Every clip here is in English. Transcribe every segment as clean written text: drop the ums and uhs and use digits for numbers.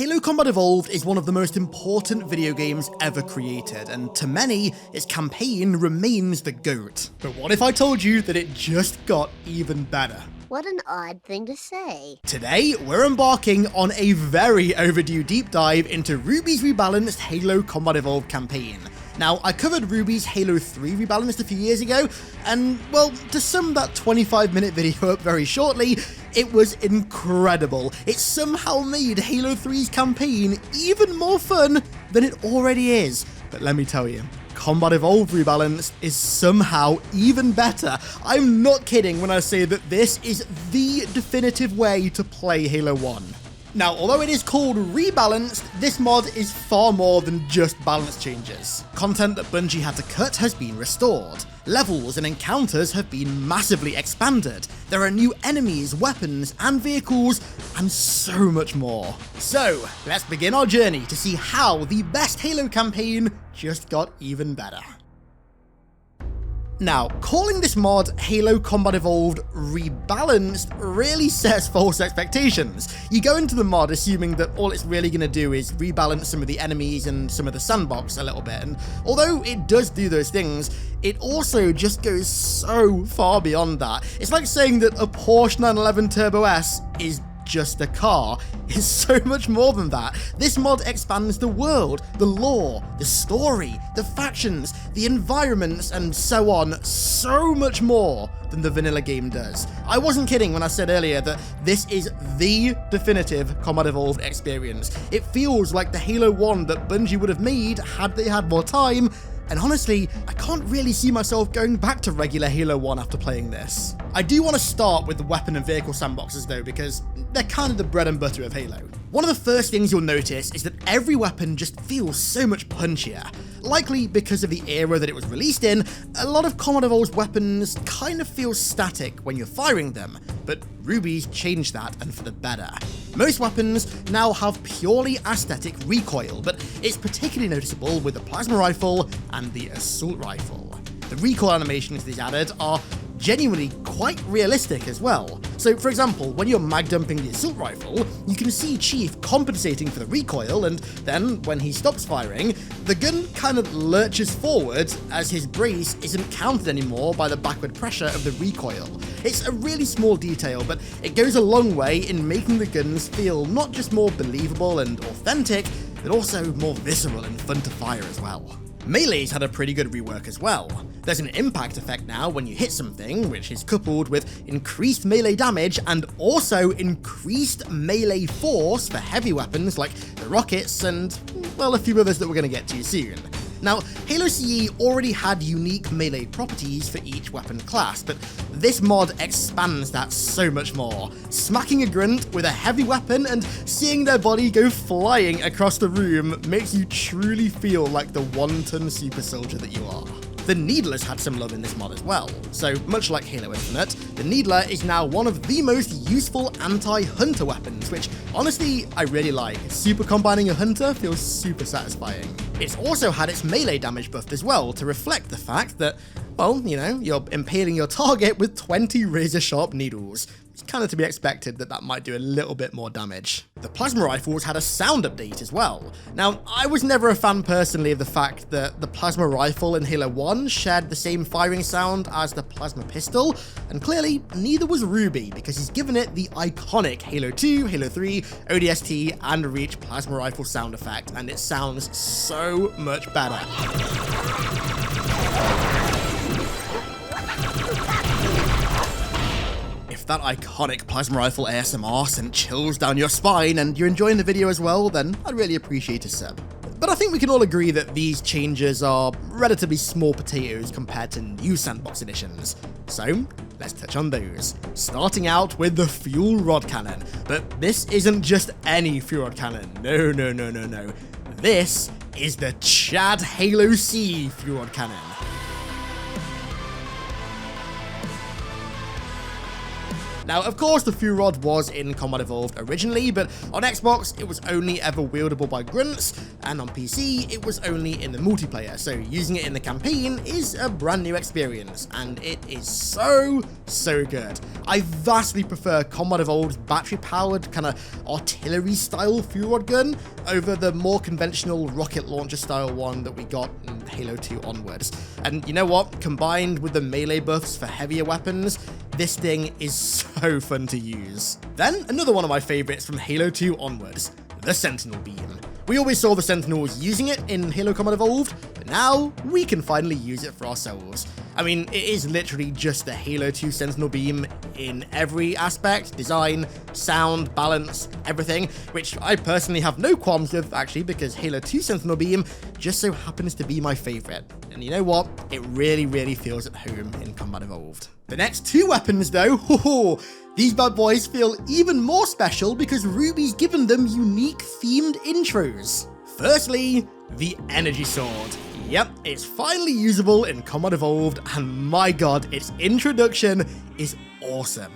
Halo Combat Evolved is one of the most important video games ever created, and to many, its campaign remains the GOAT. But what if I told you that it just got even better? What an odd thing to say. Today, we're embarking on a very overdue deep dive into Ruby's rebalanced Halo Combat Evolved campaign. Now, I covered Ruby's Halo 3 rebalanced a few years ago, and, well, to sum that 25-minute video up very shortly, it was incredible. It somehow made Halo 3's campaign even more fun than it already is. But let me tell you, Combat Evolved Rebalanced is somehow even better. I'm not kidding when I say that this is the definitive way to play Halo 1. Now, although it is called Rebalanced, this mod is far more than just balance changes. Content that Bungie had to cut has been restored. Levels and encounters have been massively expanded. There are new enemies, weapons, and vehicles, and so much more. So, let's begin our journey to see how the best Halo campaign just got even better. Now, calling this mod Halo Combat Evolved Rebalanced really sets false expectations. You go into the mod assuming that all it's really going to do is rebalance some of the enemies and some of the sandbox a little bit, and although it does do those things, it also just goes so far beyond that. It's like saying that a Porsche 911 Turbo S is just a car. It's so much more than that. This mod expands the world, the lore, the story, the factions, the environments, and so on, so much more than the vanilla game does. I wasn't kidding when I said earlier that this is the definitive Combat Evolved experience. It feels like the Halo 1 that Bungie would have made had they had more time, and honestly, I can't really see myself going back to regular Halo 1 after playing this. I do want to start with the weapon and vehicle sandboxes though, because they're kind of the bread and butter of Halo. One of the first things you'll notice is that every weapon just feels so much punchier. Likely because of the era that it was released in, a lot of Combat Evolved's weapons kind of feel static when you're firing them, but Ruby's changed that, and for the better. Most weapons now have purely aesthetic recoil, but it's particularly noticeable with the plasma rifle and the assault rifle. The recoil animations these added are genuinely quite realistic as well. So for example, when you're mag dumping the assault rifle, you can see Chief compensating for the recoil, and then when he stops firing, the gun kind of lurches forward as his brace isn't counted anymore by the backward pressure of the recoil. It's a really small detail, but it goes a long way in making the guns feel not just more believable and authentic, but also more visceral and fun to fire as well. Melee's had a pretty good rework as well. There's an impact effect now when you hit something, which is coupled with increased melee damage and also increased melee force for heavy weapons like the rockets and, well, a few others that we're going to get to soon. Now, Halo CE already had unique melee properties for each weapon class, but this mod expands that so much more. Smacking a grunt with a heavy weapon and seeing their body go flying across the room makes you truly feel like the one-ton super soldier that you are. The Needler's had some love in this mod as well. So, much like Halo Infinite, the Needler is now one of the most useful anti-hunter weapons, which, honestly, I really like. Super combining a hunter feels super satisfying. It's also had its melee damage buffed as well, to reflect the fact that, well, you know, you're impaling your target with 20 razor-sharp needles. It's kind of to be expected that that might do a little bit more damage. The plasma rifles had a sound update as well. Now, I was never a fan personally of the fact that the plasma rifle in Halo 1 shared the same firing sound as the plasma pistol, and clearly neither was Ruby, because he's given it the iconic Halo 2, Halo 3, ODST, and Reach plasma rifle sound effect, and it sounds so much better. If that iconic plasma rifle ASMR sent chills down your spine and you're enjoying the video as well, then I'd really appreciate a sub. But I think we can all agree that these changes are relatively small potatoes compared to new Sandbox editions. So, let's touch on those. Starting out with the fuel rod cannon. But this isn't just any fuel rod cannon. No. This is the Chad Halo C fuel rod cannon. Now, of course, the Fuel Rod was in Combat Evolved originally, but on Xbox, it was only ever wieldable by grunts, and on PC, it was only in the multiplayer, so using it in the campaign is a brand new experience, and it is so good. I vastly prefer Combat Evolved's battery-powered, kind of artillery-style Fuel Rod gun over the more conventional rocket launcher-style one that we got in Halo 2 onwards. And you know what? Combined with the melee buffs for heavier weapons, this thing is so fun to use. Then, another one of my favorites from Halo 2 onwards, the Sentinel Beam. We always saw the Sentinels using it in Halo Combat Evolved, but now we can finally use it for ourselves. I mean, it is literally just the Halo 2 Sentinel Beam in every aspect, design, sound, balance, everything, which I personally have no qualms with, actually, because Halo 2 Sentinel Beam just so happens to be my favorite. And you know what? It really feels at home in Combat Evolved. The next two weapons, though, these bad boys feel even more special because Ruby's given them unique themed intros. Firstly, the Energy Sword. Yep, it's finally usable in Combat Evolved, and my god, its introduction is awesome.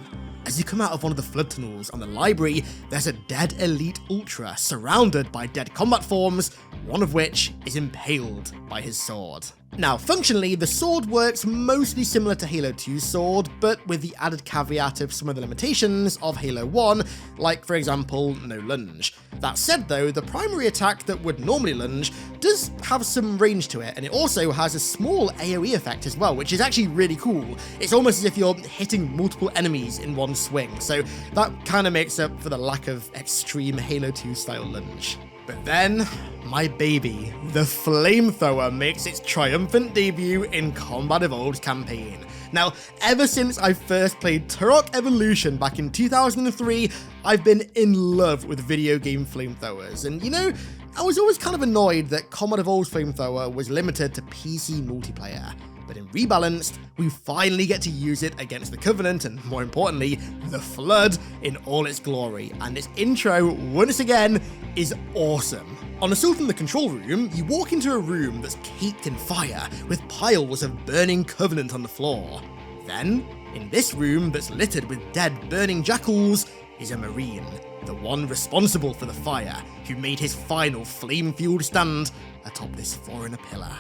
As you come out of one of the flood tunnels on the library, there's a dead Elite Ultra surrounded by dead combat forms, one of which is impaled by his sword. Now, functionally, the sword works mostly similar to Halo 2's sword, but with the added caveat of some of the limitations of Halo 1, like, for example, no lunge. That said, though, the primary attack that would normally lunge does have some range to it, and it also has a small AoE effect as well, which is actually really cool. It's almost as if you're hitting multiple enemies in one swing, so that kind of makes up for the lack of extreme Halo 2 style lunge. But then, my baby, the Flamethrower, makes its triumphant debut in Combat Evolved's campaign. Now, ever since I first played Turok Evolution back in 2003, I've been in love with video game flamethrowers, and you know, I was always kind of annoyed that Combat Evolved's Flamethrower was limited to PC multiplayer. But in Rebalanced, we finally get to use it against the Covenant and, more importantly, the Flood in all its glory, and its intro, once again, is awesome. On Assault in the Control Room, you walk into a room that's caked in fire, with piles of burning Covenant on the floor. Then, in this room that's littered with dead burning jackals, is a Marine, the one responsible for the fire, who made his final flame-fueled stand atop this foreigner pillar.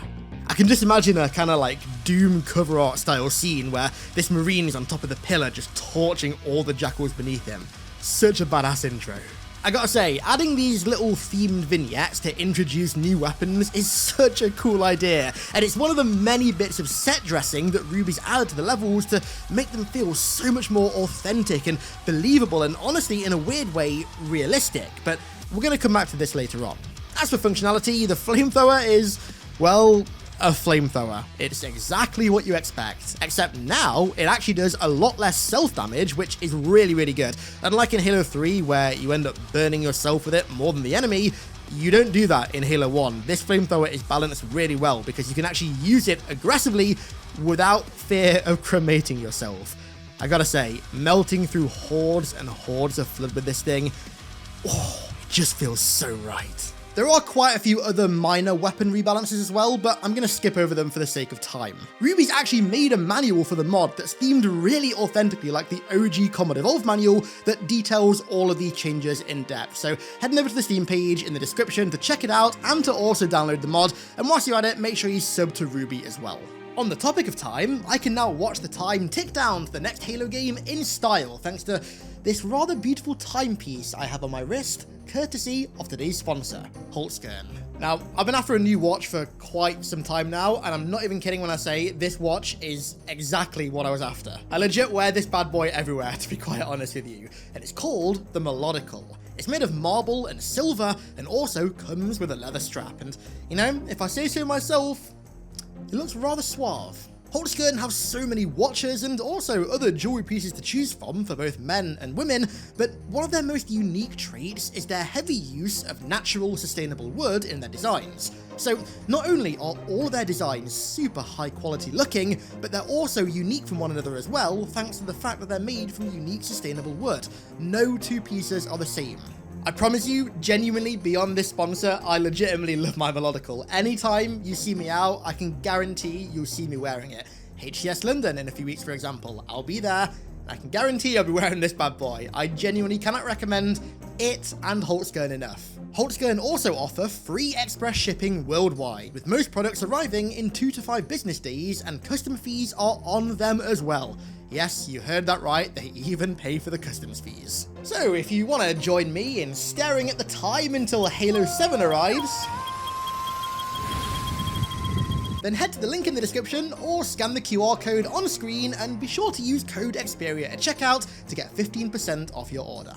I can just imagine a kind of like Doom cover art style scene where this Marine is on top of the pillar just torching all the jackals beneath him. Such a badass intro. I gotta say, adding these little themed vignettes to introduce new weapons is such a cool idea, and it's one of the many bits of set dressing that Ruby's added to the levels to make them feel so much more authentic and believable, and honestly, in a weird way, realistic, but we're gonna come back to this later on. As for functionality, the Flamethrower is, well, a flamethrower. It's exactly what you expect, except now it actually does a lot less self-damage, which is really good. Unlike in Halo 3, where you end up burning yourself with it more than the enemy, you don't do that in Halo 1. This flamethrower is balanced really well because you can actually use it aggressively without fear of cremating yourself. I gotta say, melting through hordes and hordes of flood with this thing, it just feels so right. There are quite a few other minor weapon rebalances as well, but I'm going to skip over them for the sake of time. Ruby's actually made a manual for the mod that's themed really authentically like the OG Combat Evolved manual that details all of these changes in depth, so head over to the Steam page in the description to check it out and to also download the mod, and whilst you're at it, make sure you sub to Ruby as well. On the topic of time, I can now watch the time tick down to the next Halo game in style thanks to this rather beautiful timepiece I have on my wrist, courtesy of today's sponsor, Holtzkern. Now, I've been after a new watch for quite some time now, and I'm not even kidding when I say this watch is exactly what I was after. I legit wear this bad boy everywhere, to be quite honest with you, and it's called the Melodical. It's made of marble and silver, and also comes with a leather strap, and, you know, if I say so myself, it looks rather suave. Holtzkern have so many watches and also other jewelry pieces to choose from for both men and women, but one of their most unique traits is their heavy use of natural, sustainable wood in their designs. So not only are all their designs super high quality looking, but they're also unique from one another as well, thanks to the fact that they're made from unique sustainable wood. No two pieces are the same. I promise you, genuinely, beyond this sponsor, I legitimately love my Melodical. Anytime you see me out, I can guarantee you'll see me wearing it. HCS London in a few weeks, for example. I'll be there I can guarantee I'll be wearing this bad boy. I genuinely cannot recommend it and Holtzgern enough. Holtzgern also offer free express shipping worldwide, with most products arriving in 2 to 5 business days, and custom fees are on them as well. Yes, you heard that right, they even pay for the customs fees. So if you want to join me in staring at the time until Halo 7 arrives, then head to the link in the description or scan the QR code on screen and be sure to use code XPERIA at checkout to get 15% off your order.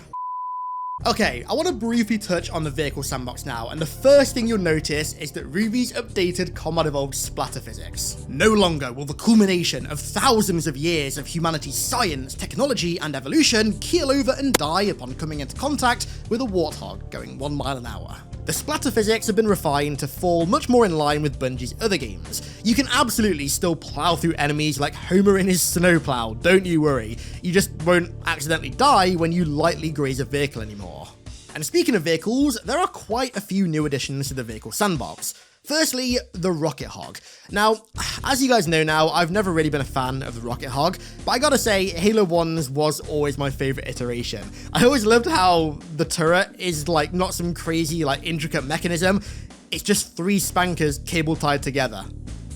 Okay, I want to briefly touch on the vehicle sandbox now, and the first thing you'll notice is that Ruby's updated Combat Evolved splatter physics. No longer will the culmination of thousands of years of humanity's science, technology, and evolution keel over and die upon coming into contact with a warthog going 1 mile an hour. The splatter physics have been refined to fall much more in line with Bungie's other games. You can absolutely still plow through enemies like Homer in his snowplow, don't you worry. You just won't accidentally die when you lightly graze a vehicle anymore. And speaking of vehicles, there are quite a few new additions to the vehicle sandbox. Firstly, the Rocket Hog. Now, as you guys know now, I've never really been a fan of the Rocket Hog, but I gotta say, Halo 1's was always my favorite iteration. I always loved how the turret is like not some crazy like intricate mechanism, it's just 3 spankers cable tied together.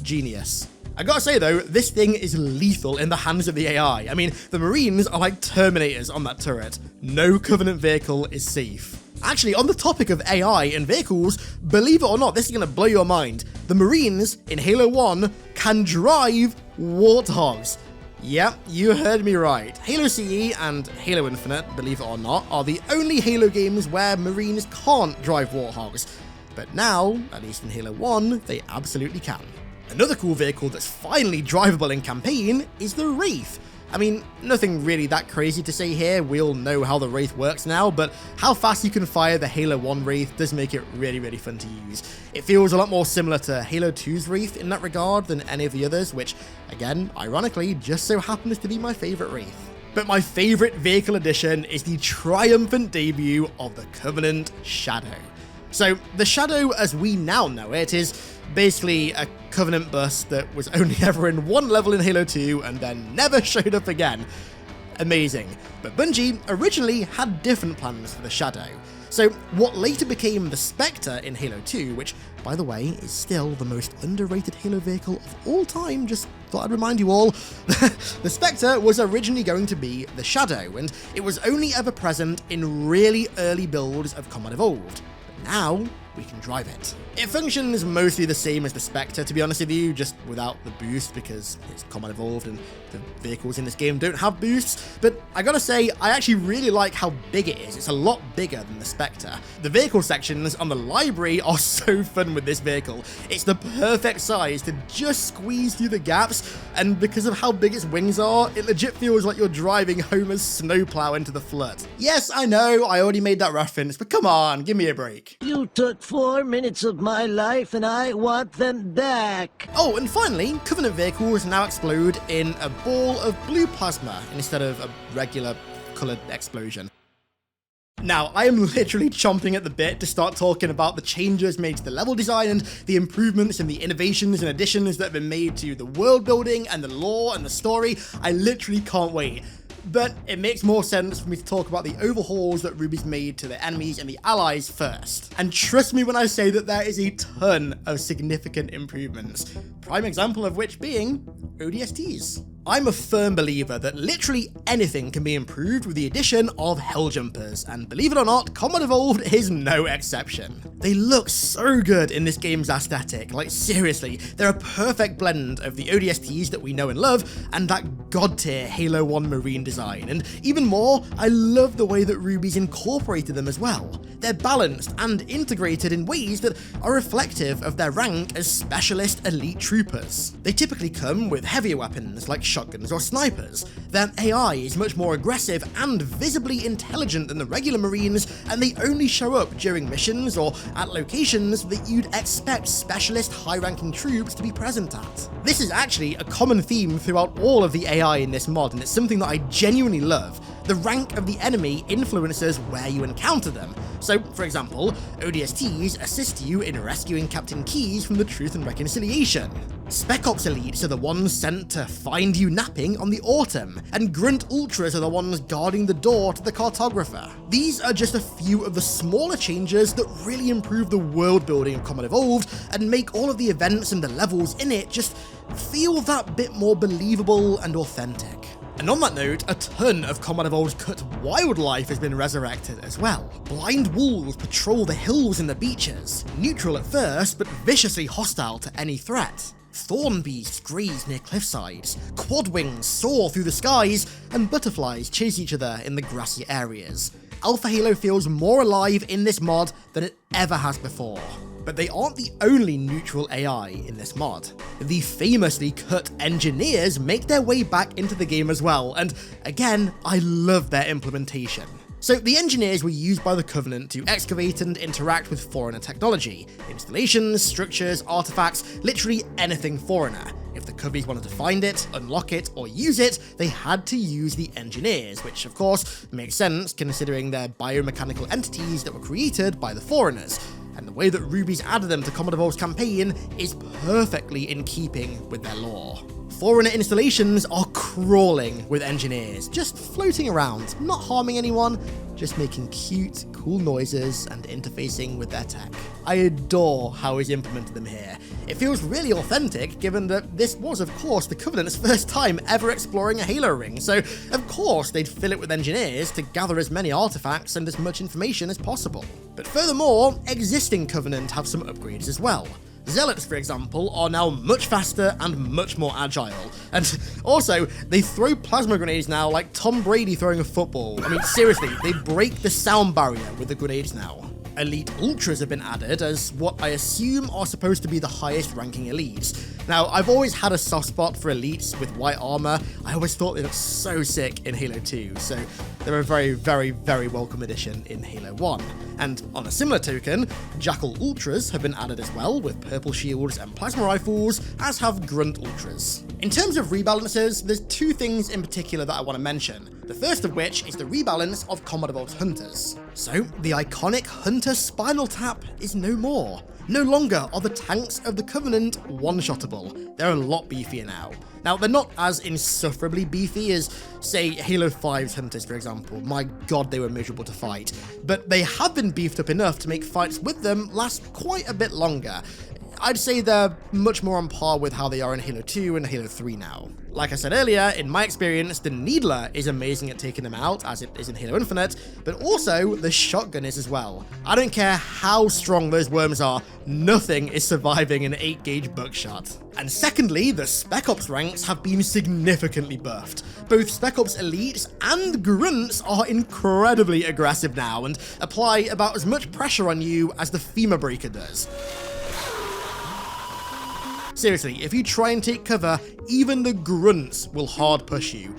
Genius. I gotta say though, this thing is lethal in the hands of the AI. I mean, the Marines are like Terminators on that turret. No Covenant vehicle is safe. Actually, on the topic of AI and vehicles, believe it or not, this is going to blow your mind. The Marines in Halo 1 can drive warthogs. Yep, you heard me right. Halo CE and Halo Infinite, believe it or not, are the only Halo games where Marines can't drive warthogs. But now, at least in Halo 1, they absolutely can. Another cool vehicle that's finally drivable in campaign is the Wraith. I mean, nothing really that crazy to say here, we all know how the Wraith works now, but how fast you can fire the Halo 1 Wraith does make it really, really fun to use. It feels a lot more similar to Halo 2's Wraith in that regard than any of the others, which, again, ironically, just so happens to be my favourite Wraith. But my favourite vehicle addition is the triumphant debut of the Covenant Shadow. So, the Shadow, as we now know it, is basically a Covenant bus that was only ever in 1 level in Halo 2 and then never showed up again. Amazing. But Bungie originally had different plans for the Shadow. So what later became the Spectre in Halo 2, which by the way is still the most underrated Halo vehicle of all time, just thought I'd remind you all, the Spectre was originally going to be the Shadow, and it was only ever present in really early builds of Combat Evolved. But now we can drive it. It functions mostly the same as the Spectre, to be honest with you, just without the boost because it's Combat Evolved and the vehicles in this game don't have boosts, but I gotta say, I actually really like how big it is. It's a lot bigger than the Spectre. The vehicle sections on the library are so fun with this vehicle. It's the perfect size to just squeeze through the gaps, and because of how big its wings are, it legit feels like you're driving Homer's snowplow into the flood. Yes, I know, I already made that reference, but come on, give me a break. You took 4 minutes of my life and I want them back. Oh, and finally, Covenant vehicles now explode in a ball of blue plasma instead of a regular coloured explosion. Now, I am literally chomping at the bit to start talking about the changes made to the level design and the improvements and the innovations and additions that have been made to the world building and the lore and the story. I literally can't wait. But it makes more sense for me to talk about the overhauls that Ruby's made to the enemies and the allies first. And trust me when I say that there is a ton of significant improvements, prime example of which being ODSTs. I'm a firm believer that literally anything can be improved with the addition of Helljumpers, and believe it or not, Combat Evolved is no exception. They look so good in this game's aesthetic, like seriously, they're a perfect blend of the ODSTs that we know and love, and that god tier Halo 1 Marine design, and even more, I love the way that Ruby's incorporated them as well. They're balanced and integrated in ways that are reflective of their rank as Specialist Elite Troopers. They typically come with heavier weapons like shotguns or snipers. Their AI is much more aggressive and visibly intelligent than the regular Marines, and they only show up during missions or at locations that you'd expect specialist high-ranking troops to be present at. This is actually a common theme throughout all of the AI in this mod, and it's something that I genuinely love. the rank of the enemy influences where you encounter them. So, for example, ODSTs assist you in rescuing Captain Keyes from the Truth and Reconciliation. Spec Ops Elites are the ones sent to find you napping on the Autumn, and Grunt Ultras are the ones guarding the door to the Cartographer. These are just a few of the smaller changes that really improve the world building of Combat Evolved and make all of the events and the levels in it just feel that bit more believable and authentic. And on that note, a ton of Combat Evolved's cut wildlife has been resurrected as well. Blind wolves patrol the hills and the beaches, neutral at first but viciously hostile to any threat. Thorn beasts graze near cliffsides, quad wings soar through the skies, and butterflies chase each other in the grassy areas. Alpha Halo feels more alive in this mod than it ever has before. But they aren't the only neutral AI in this mod. The famously cut engineers make their way back into the game as well, and again, I love their implementation. So the engineers were used by the Covenant to excavate and interact with Foreigner technology, installations, structures, artifacts, literally anything Foreigner. If the Covies wanted to find it, unlock it, or use it, they had to use the engineers, which of course makes sense considering they're biomechanical entities that were created by the Foreigners. And the way that Ruby's added them to Combat Evolved's campaign is perfectly in keeping with their lore. Foreigner installations are crawling with engineers, just floating around, not harming anyone, just making cute, cool noises and interfacing with their tech. I adore how he's implemented them here. It feels really authentic, given that this was, of course, the Covenant's first time ever exploring a Halo ring, so of course they'd fill it with engineers to gather as many artifacts and as much information as possible. But furthermore, existing Covenant have some upgrades as well. Zealots, for example, are now much faster and much more agile. And also, they throw plasma grenades now like Tom Brady throwing a football. I mean, seriously, they break the sound barrier with the grenades now. Elite Ultras have been added as what I assume are supposed to be the highest ranking elites. Now, I've always had a soft spot for elites with white armor. I always thought they looked so sick in Halo 2, so they're a very, very, very welcome addition in Halo 1. And on a similar token, Jackal Ultras have been added as well, with purple shields and plasma rifles, as have Grunt Ultras. In terms of rebalances, there's two things in particular that I want to mention. The first of which is the rebalance of Combat Evolved's Hunters. So, the iconic Hunter Spinal Tap is no more. No longer are the tanks of the Covenant one-shottable. They're a lot beefier now. Now, they're not as insufferably beefy as, say, Halo 5's Hunters, for example. My god, they were miserable to fight. But they have been beefed up enough to make fights with them last quite a bit longer. I'd say they're much more on par with how they are in Halo 2 and Halo 3 now. Like I said earlier, in my experience, the Needler is amazing at taking them out, as it is in Halo Infinite, but also the shotgun is as well. I don't care how strong those worms are, nothing is surviving an 8-gauge buckshot. And secondly, the Spec Ops ranks have been significantly buffed. Both Spec Ops Elites and Grunts are incredibly aggressive now and apply about as much pressure on you as the Femur Breaker does. Seriously, if you try and take cover, even the Grunts will hard push you.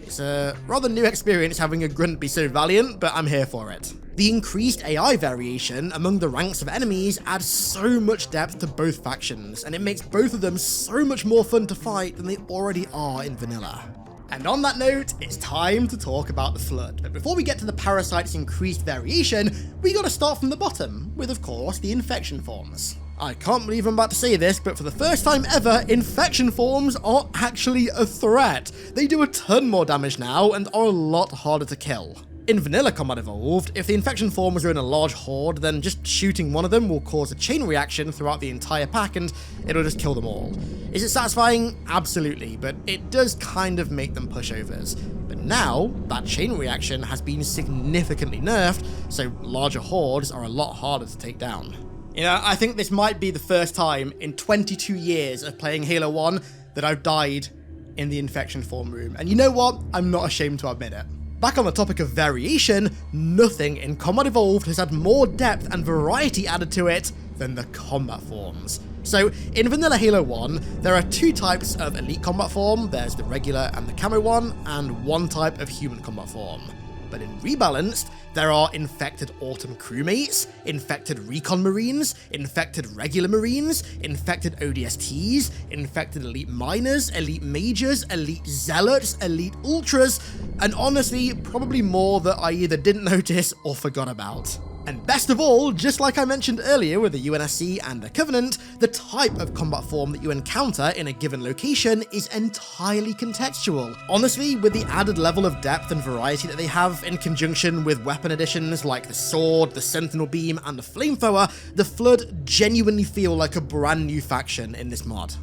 It's a rather new experience having a Grunt be so valiant, but I'm here for it. The increased AI variation among the ranks of enemies adds so much depth to both factions, and it makes both of them so much more fun to fight than they already are in vanilla. And on that note, it's time to talk about the Flood. But before we get to the Parasite's increased variation, we gotta start from the bottom, with of course the infection forms. I can't believe I'm about to say this, but for the first time ever, infection forms are actually a threat. They do a ton more damage now and are a lot harder to kill. In vanilla Combat Evolved, if the infection forms are in a large horde, then just shooting one of them will cause a chain reaction throughout the entire pack and it'll just kill them all. Is it satisfying? Absolutely, but it does kind of make them pushovers. But now, that chain reaction has been significantly nerfed, so larger hordes are a lot harder to take down. You know, I think this might be the first time in 22 years of playing Halo 1 that I've died in the infection form room. And you know what? I'm not ashamed to admit it. Back on the topic of variation, nothing in Combat Evolved has had more depth and variety added to it than the combat forms. So, in vanilla Halo 1, there are two types of elite combat form. There's the regular and the camo one, and one type of human combat form. But in Rebalanced, there are infected Autumn crewmates, infected Recon Marines, infected regular Marines, infected ODSTs, infected Elite Miners, Elite Majors, Elite Zealots, Elite Ultras, and honestly, probably more that I either didn't notice or forgot about. And best of all, just like I mentioned earlier with the UNSC and the Covenant, the type of combat form that you encounter in a given location is entirely contextual. Honestly, with the added level of depth and variety that they have in conjunction with weapon additions like the Sword, the Sentinel Beam, and the Flamethrower, the Flood genuinely feel like a brand new faction in this mod.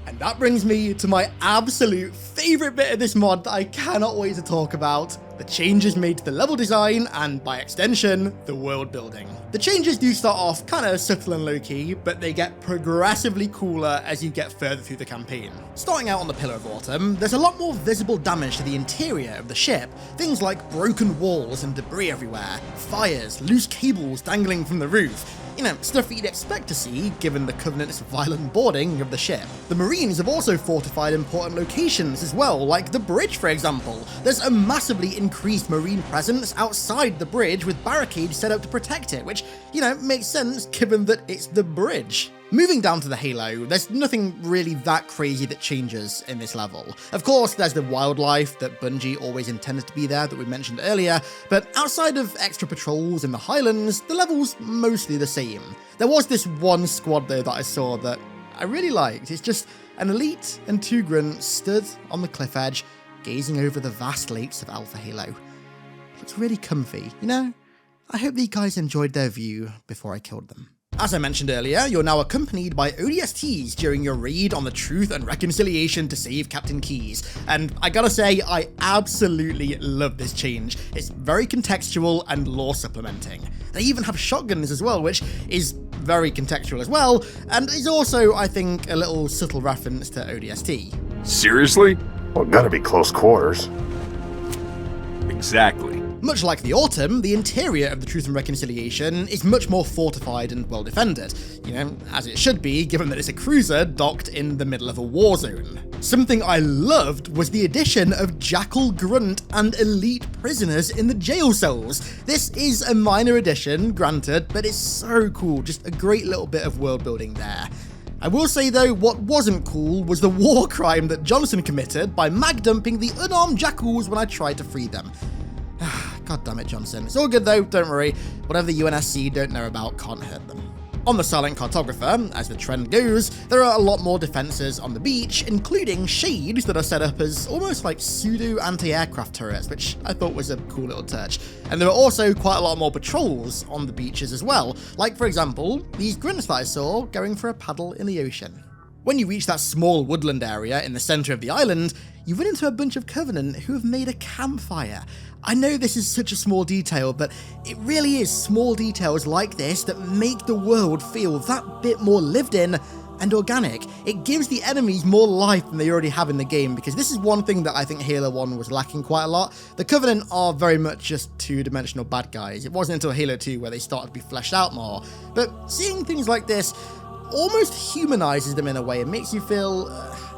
And that brings me to my absolute favourite bit of this mod that I cannot wait to talk about, the changes made to the level design and, by extension, the world building. The changes do start off kinda subtle and low-key, but they get progressively cooler as you get further through the campaign. Starting out on the Pillar of Autumn, there's a lot more visible damage to the interior of the ship, things like broken walls and debris everywhere, fires, loose cables dangling from the roof, you know, stuff that you'd expect to see given the Covenant's violent boarding of the ship. The Marines have also fortified important locations as well, like the bridge for example. There's a massively increased Marine presence outside the bridge with barricades set up to protect it, which, you know, makes sense given that it's the bridge. Moving down to the Halo, there's nothing really that crazy that changes in this level. Of course, there's the wildlife that Bungie always intended to be there that we mentioned earlier, but outside of extra patrols in the Highlands, the level's mostly the same. There was this one squad though that I saw that I really liked. It's just an elite and 2 grunts stood on the cliff edge, gazing over the vast lakes of Alpha Halo. Looks really comfy, you know? I hope these guys enjoyed their view before I killed them. As I mentioned earlier, you're now accompanied by ODSTs during your raid on the Truth and Reconciliation to save Captain Keyes, and I gotta say, I absolutely love this change. It's very contextual and lore supplementing. They even have shotguns as well, which is very contextual as well, and is also, I think, a little subtle reference to ODST. Seriously? Well, gotta be close quarters. Exactly. Much like the Autumn, the interior of the Truth and Reconciliation is much more fortified and well defended, you know, as it should be given that it's a cruiser docked in the middle of a war zone. Something I loved was the addition of Jackal Grunt and elite prisoners in the jail cells. This is a minor addition, granted, but it's so cool, just a great little bit of world building there. I will say though, what wasn't cool was the war crime that Johnson committed by mag dumping the unarmed jackals when I tried to free them. God damn it, Johnson. It's all good though, don't worry. Whatever the UNSC don't know about can't hurt them. On the Silent Cartographer, as the trend goes, there are a lot more defenses on the beach, including shades that are set up as almost like pseudo anti-aircraft turrets, which I thought was a cool little touch. And there are also quite a lot more patrols on the beaches as well, like for example, these grunts that I saw going for a paddle in the ocean. When you reach that small woodland area in the center of the island, you run into a bunch of Covenant who have made a campfire. I know this is such a small detail, but it really is small details like this that make the world feel that bit more lived in and organic. It gives the enemies more life than they already have in the game, because this is one thing that I think Halo 1 was lacking quite a lot. The Covenant are very much just two-dimensional bad guys. It wasn't until Halo 2 where they started to be fleshed out more. But seeing things like this almost humanizes them in a way. It makes you feel,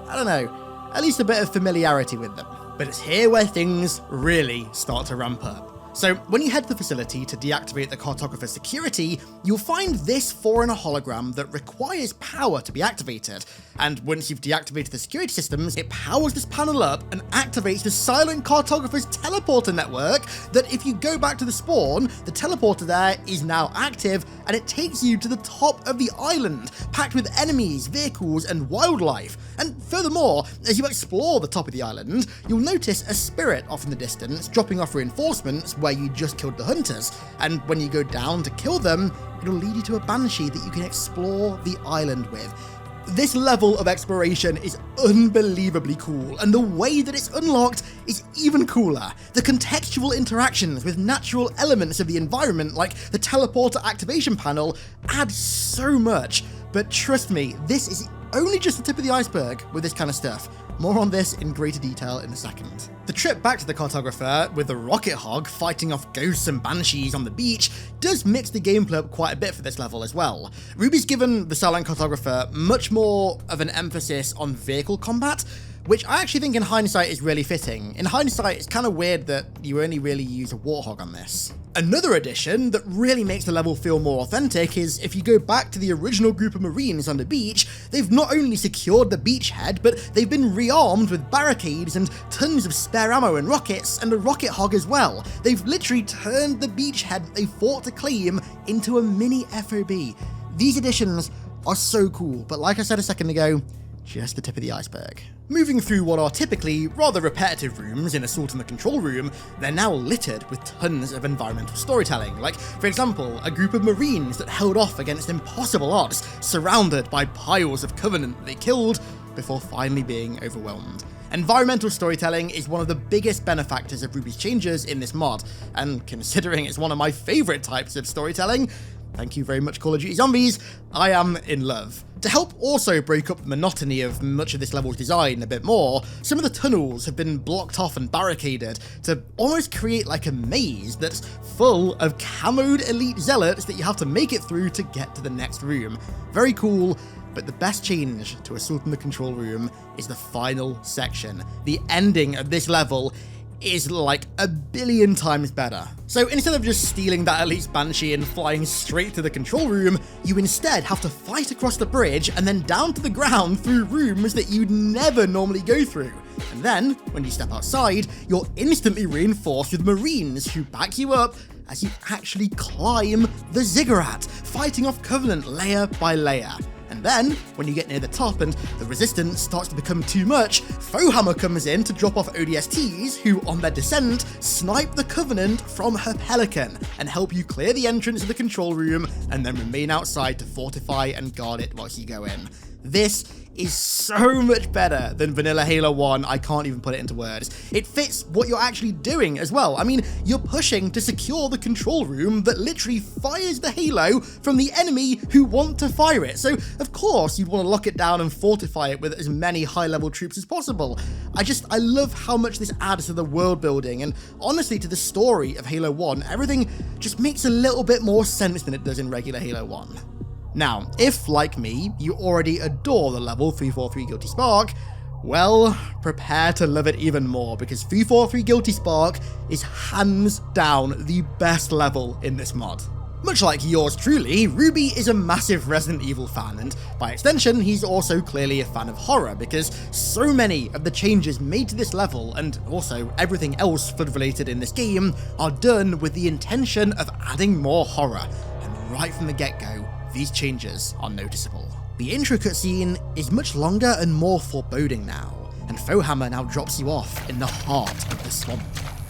I don't know, at least a bit of familiarity with them. But it's here where things really start to ramp up. So when you head to the facility to deactivate the cartographer's security, you'll find this foreigner hologram that requires power to be activated. And once you've deactivated the security systems, it powers this panel up and activates the silent cartographer's teleporter network that if you go back to the spawn, the teleporter there is now active and it takes you to the top of the island, packed with enemies, vehicles, and wildlife. And furthermore, as you explore the top of the island, you'll notice a spirit off in the distance dropping off reinforcements where you just killed the hunters, and when you go down to kill them, it'll lead you to a banshee that you can explore the island with. This level of exploration is unbelievably cool, and the way that it's unlocked is even cooler. The contextual interactions with natural elements of the environment, like the teleporter activation panel, add so much. But trust me, this is only just the tip of the iceberg with this kind of stuff. More on this in greater detail in a second. The trip back to the cartographer, with the rocket hog fighting off ghosts and banshees on the beach, does mix the gameplay up quite a bit for this level as well. Ruby's given the silent cartographer much more of an emphasis on vehicle combat, which I actually think in hindsight is really fitting. In hindsight, it's kind of weird that you only really use a warthog on this. Another addition that really makes the level feel more authentic is if you go back to the original group of Marines on the beach, they've not only secured the beachhead, but they've been rearmed with barricades and tons of spare ammo and rockets, and a rocket hog as well. They've literally turned the beachhead that they fought to claim into a mini FOB. These additions are so cool, but like I said a second ago, just the tip of the iceberg. Moving through what are typically rather repetitive rooms in Assault on the Control Room, they're now littered with tons of environmental storytelling, like, for example, a group of Marines that held off against impossible odds, surrounded by piles of Covenant that they killed before finally being overwhelmed. Environmental storytelling is one of the biggest benefactors of Ruby's changes in this mod, and considering it's one of my favourite types of storytelling, thank you very much Call of Duty Zombies, I am in love. To help also break up the monotony of much of this level's design a bit more, some of the tunnels have been blocked off and barricaded to almost create like a maze that's full of camoed elite zealots that you have to make it through to get to the next room. Very cool, but the best change to Assault on the Control Room is the final section. The ending of this level is like a billion times better. So instead of just stealing that elite's Banshee and flying straight to the control room, you instead have to fight across the bridge and then down to the ground through rooms that you'd never normally go through. And then, when you step outside, you're instantly reinforced with Marines who back you up as you actually climb the ziggurat, fighting off Covenant layer by layer. And then, when you get near the top and the resistance starts to become too much, Foehammer comes in to drop off ODSTs who, on their descent, snipe the Covenant from her Pelican and help you clear the entrance of the control room and then remain outside to fortify and guard it whilst you go in. This is so much better than vanilla Halo 1, I can't even put it into words. It fits what you're actually doing as well. I mean, you're pushing to secure the control room that literally fires the Halo from the enemy who want to fire it. So, of course, you'd want to lock it down and fortify it with as many high-level troops as possible. I love how much this adds to the world building and honestly to the story of Halo 1. Everything just makes a little bit more sense than it does in regular Halo 1. Now, if, like me, you already adore the level 343 Guilty Spark, well, prepare to love it even more, because 343 Guilty Spark is hands down the best level in this mod. Much like yours truly, Ruby is a massive Resident Evil fan, and by extension, he's also clearly a fan of horror, because so many of the changes made to this level, and also everything else Flood-related in this game, are done with the intention of adding more horror, and right from the get-go, these changes are noticeable. The intro cutscene is much longer and more foreboding now, and Foehammer now drops you off in the heart of the swamp.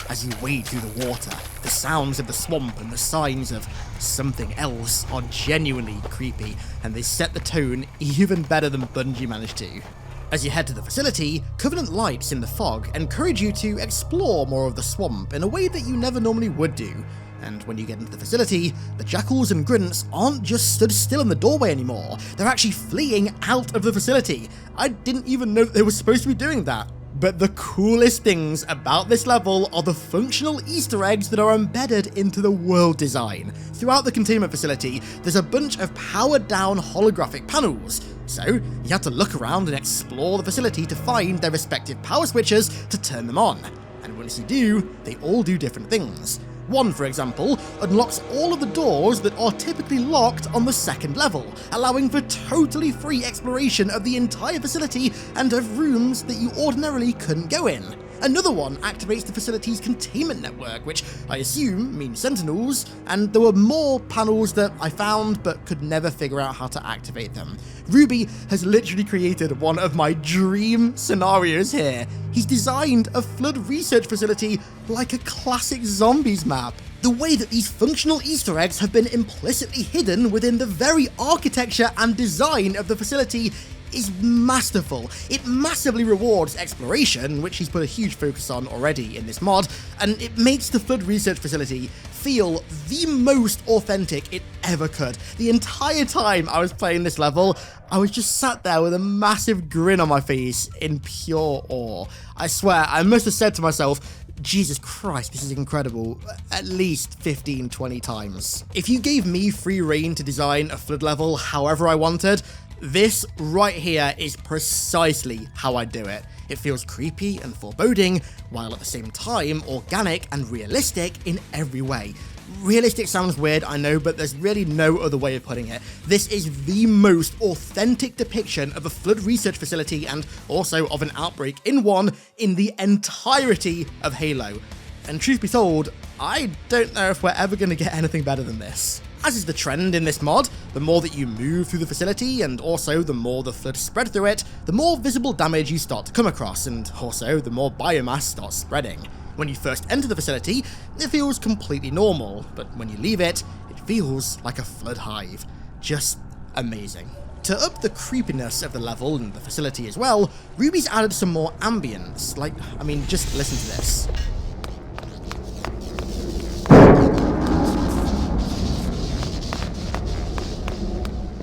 As you wade through the water, the sounds of the swamp and the signs of something else are genuinely creepy, and they set the tone even better than Bungie managed to. As you head to the facility, Covenant lights in the fog encourage you to explore more of the swamp in a way that you never normally would do. And when you get into the facility, the jackals and grunts aren't just stood still in the doorway anymore, they're actually fleeing out of the facility. I didn't even know that they were supposed to be doing that. But the coolest things about this level are the functional Easter eggs that are embedded into the world design. Throughout the containment facility, there's a bunch of powered down holographic panels. So, you have to look around and explore the facility to find their respective power switches to turn them on. And once you do, they all do different things. One, for example, unlocks all of the doors that are typically locked on the second level, allowing for totally free exploration of the entire facility and of rooms that you ordinarily couldn't go in. Another one activates the facility's containment network, which I assume means sentinels, and there were more panels that I found but could never figure out how to activate them. Ruby has literally created one of my dream scenarios here. He's designed a flood research facility like a classic zombies map. The way that these functional Easter eggs have been implicitly hidden within the very architecture and design of the facility is masterful. It massively rewards exploration, which he's put a huge focus on already in this mod, and it makes the Flood Research Facility feel the most authentic it ever could. The entire time I was playing this level, I was just sat there with a massive grin on my face in pure awe. I swear, I must have said to myself, Jesus Christ, this is incredible, at least 15-20 times. If you gave me free reign to design a flood level however I wanted, This right here is precisely how I do it. It feels creepy and foreboding, while at the same time organic and realistic in every way. Realistic sounds weird, I know, but there's really no other way of putting it. This is the most authentic depiction of a flood research facility and also of an outbreak in one in the entirety of Halo. And truth be told, I don't know if we're ever going to get anything better than this. As is the trend in this mod, the more that you move through the facility and also the more the flood spread through it, the more visible damage you start to come across, and also the more biomass starts spreading. When you first enter the facility, it feels completely normal, but when you leave it, it feels like a flood hive. Just amazing. To up the creepiness of the level and the facility as well, Ruby's added some more ambience, just listen to this.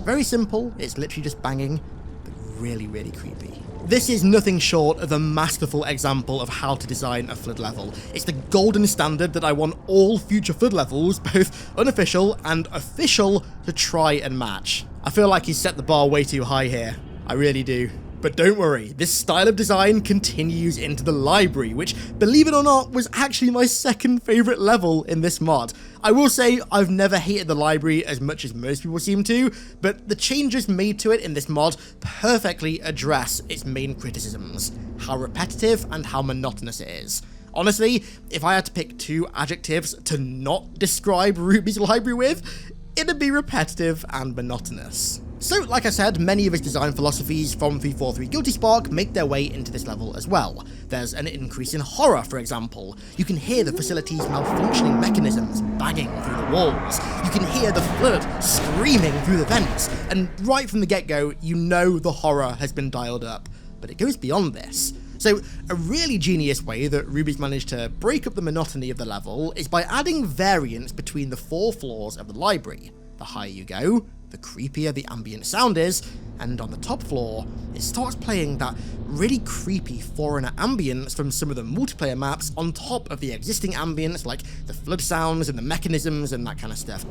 Very simple, it's literally just banging, but really, really creepy. This is nothing short of a masterful example of how to design a flood level. It's the golden standard that I want all future flood levels, both unofficial and official, to try and match. I feel like he's set the bar way too high here. I really do. But don't worry, this style of design continues into the library, which, believe it or not, was actually my second favourite level in this mod. I will say I've never hated the library as much as most people seem to, but the changes made to it in this mod perfectly address its main criticisms: how repetitive and how monotonous it is. Honestly, if I had to pick two adjectives to not describe Ruby's library with, it'd be repetitive and monotonous. So, like I said, many of his design philosophies from 343 Guilty Spark make their way into this level as well. There's an increase in horror, for example. You can hear the facility's malfunctioning mechanisms banging through the walls. You can hear the flood screaming through the vents, and right from the get-go, you know the horror has been dialed up. But it goes beyond this. So, a really genius way that Ruby's managed to break up the monotony of the level is by adding variance between the 4 floors of the library. The higher you go, the creepier the ambient sound is, and on the top floor, it starts playing that really creepy foreigner ambience from some of the multiplayer maps on top of the existing ambience, like the flood sounds and the mechanisms and that kind of stuff.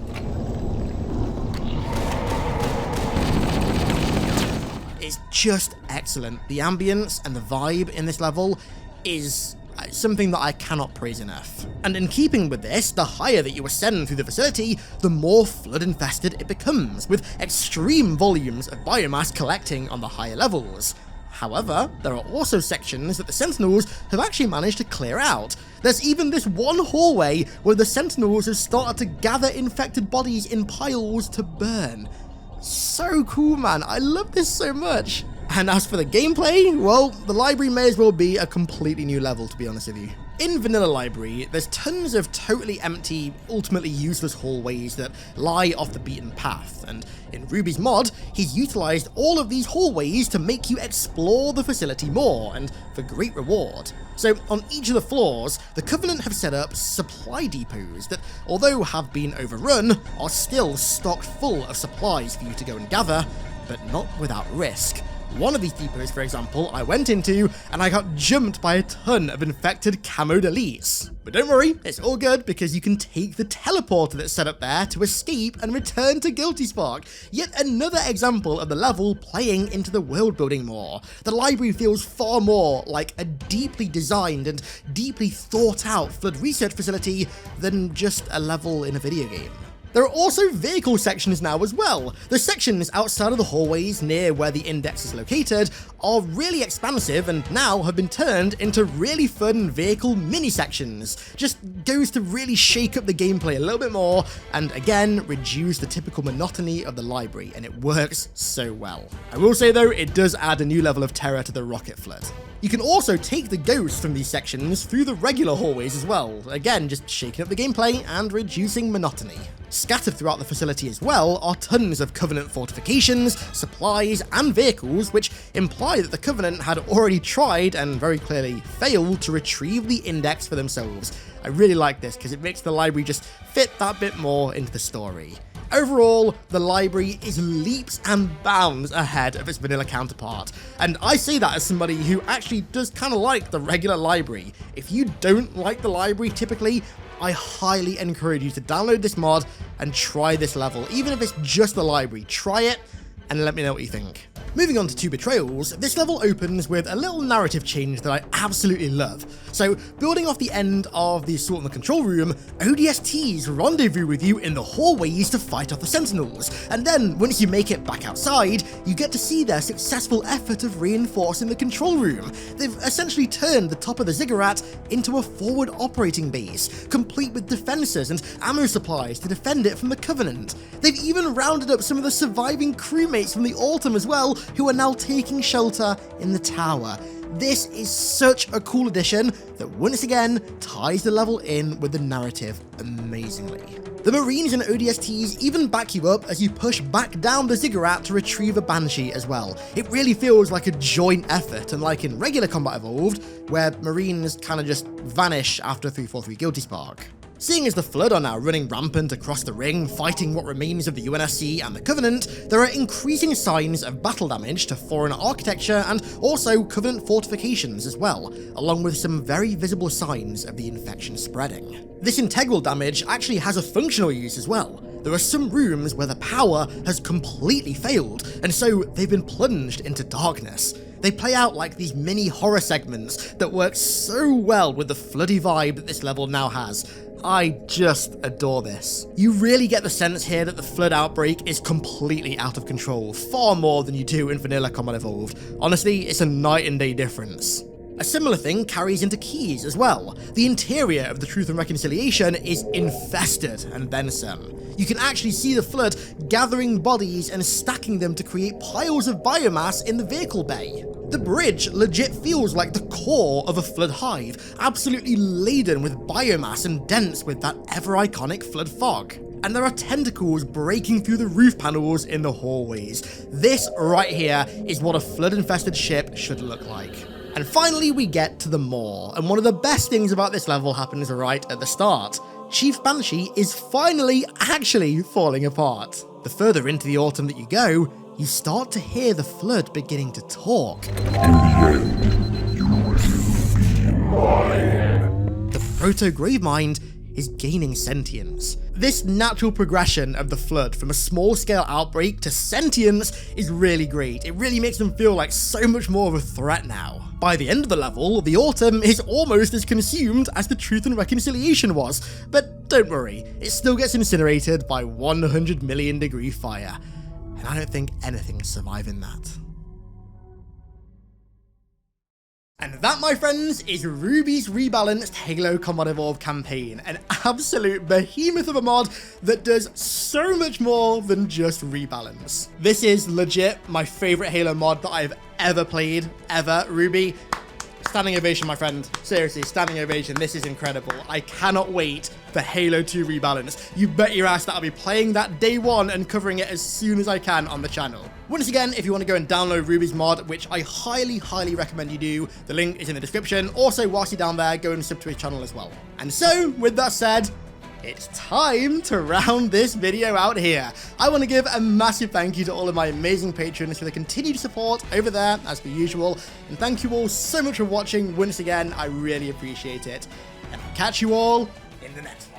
It's just excellent. The ambience and the vibe in this level is something that I cannot praise enough. And in keeping with this, the higher that you ascend through the facility, the more flood infested it becomes, with extreme volumes of biomass collecting on the higher levels. However, there are also sections that the Sentinels have actually managed to clear out. There's even this one hallway where the Sentinels have started to gather infected bodies in piles to burn. So cool, man. I love this so much. And as for the gameplay, well, the library may as well be a completely new level, to be honest with you. In Vanilla Library, there's tons of totally empty, ultimately useless hallways that lie off the beaten path, and in Ruby's mod, he's utilised all of these hallways to make you explore the facility more, and for great reward. So on each of the floors, the Covenant have set up supply depots that, although have been overrun, are still stocked full of supplies for you to go and gather, but not without risk. One of these depots, for example, I went into, and I got jumped by a ton of infected camoed elites. But don't worry, it's all good, because you can take the teleporter that's set up there to escape and return to Guilty Spark. Yet another example of the level playing into the world building more. The library feels far more like a deeply designed and deeply thought out flood research facility than just a level in a video game. There are also vehicle sections now as well. The sections outside of the hallways near where the index is located are really expansive and now have been turned into really fun vehicle mini sections. Just goes to really shake up the gameplay a little bit more and again reduce the typical monotony of the library, and it works so well. I will say though, it does add a new level of terror to the rocket flood. You can also take the ghosts from these sections through the regular hallways as well, again just shaking up the gameplay and reducing monotony. Scattered throughout the facility as well are tons of Covenant fortifications, supplies, and vehicles, which imply that the Covenant had already tried and very clearly failed to retrieve the index for themselves. I really like this because it makes the library just fit that bit more into the story. Overall, the library is leaps and bounds ahead of its vanilla counterpart, and I say that as somebody who actually does kind of like the regular library. If you don't like the library typically, I highly encourage you to download this mod and try this level. Even if it's just the library, try it and let me know what you think. Moving on to 2 Betrayals, this level opens with a little narrative change that I absolutely love. So, building off the end of the Assault on the Control Room, ODSTs rendezvous with you in the hallways to fight off the Sentinels, and then, once you make it back outside, you get to see their successful effort of reinforcing the control room. They've essentially turned the top of the ziggurat into a forward operating base, complete with defences and ammo supplies to defend it from the Covenant. They've even rounded up some of the surviving crewmates from the Autumn as well, who are now taking shelter in the tower. This is such a cool addition that once again ties the level in with the narrative amazingly. The Marines and ODSTs even back you up as you push back down the ziggurat to retrieve a Banshee as well. It really feels like a joint effort, unlike in regular Combat Evolved, where Marines kinda just vanish after 343 Guilty Spark. Seeing as the Flood are now running rampant across the ring, fighting what remains of the UNSC and the Covenant, there are increasing signs of battle damage to foreign architecture and also Covenant fortifications as well, along with some very visible signs of the infection spreading. This integral damage actually has a functional use as well. There are some rooms where the power has completely failed, and so they've been plunged into darkness. They play out like these mini horror segments that work so well with the floody vibe that this level now has. I just adore this. You really get the sense here that the Flood outbreak is completely out of control, far more than you do in vanilla Combat Evolved. Honestly, it's a night and day difference. A similar thing carries into Keys as well. The interior of the Truth and Reconciliation is infested, and then some. You can actually see the Flood gathering bodies and stacking them to create piles of biomass in the vehicle bay. The bridge legit feels like the core of a Flood hive, absolutely laden with biomass and dense with that ever-iconic Flood fog. And there are tentacles breaking through the roof panels in the hallways. This right here is what a Flood-infested ship should look like. And finally we get to the Maw, and one of the best things about this level happens right at the start. Chief Banshee is finally actually falling apart. The further into the Autumn that you go, you start to hear the Flood beginning to talk. The Proto-Gravemind is gaining sentience. This natural progression of the Flood from a small-scale outbreak to sentience is really great. It really makes them feel like so much more of a threat now. By the end of the level, the Autumn is almost as consumed as the Truth and Reconciliation was, but don't worry, it still gets incinerated by 100 million degree fire, and I don't think anything's surviving that. And that, my friends, is RWBY's rebalanced Halo Combat Evolved campaign, an absolute behemoth of a mod that does so much more than just rebalance. This is legit my favorite Halo mod that I've ever played, ever. RWBY, standing ovation, my friend. Seriously, standing ovation. This is incredible. I cannot wait for Halo 2 Rebalance. You bet your ass that I'll be playing that day one and covering it as soon as I can on the channel. Once again, if you want to go and download RWBY's mod, which I highly recommend you do, the link is in the description. Also, whilst you're down there, go and sub to his channel as well. And so, with that said, it's time to round this video out here. I want to give a massive thank you to all of my amazing patrons for the continued support over there, as per usual. And thank you all so much for watching once again. I really appreciate it. And I'll catch you all in the next.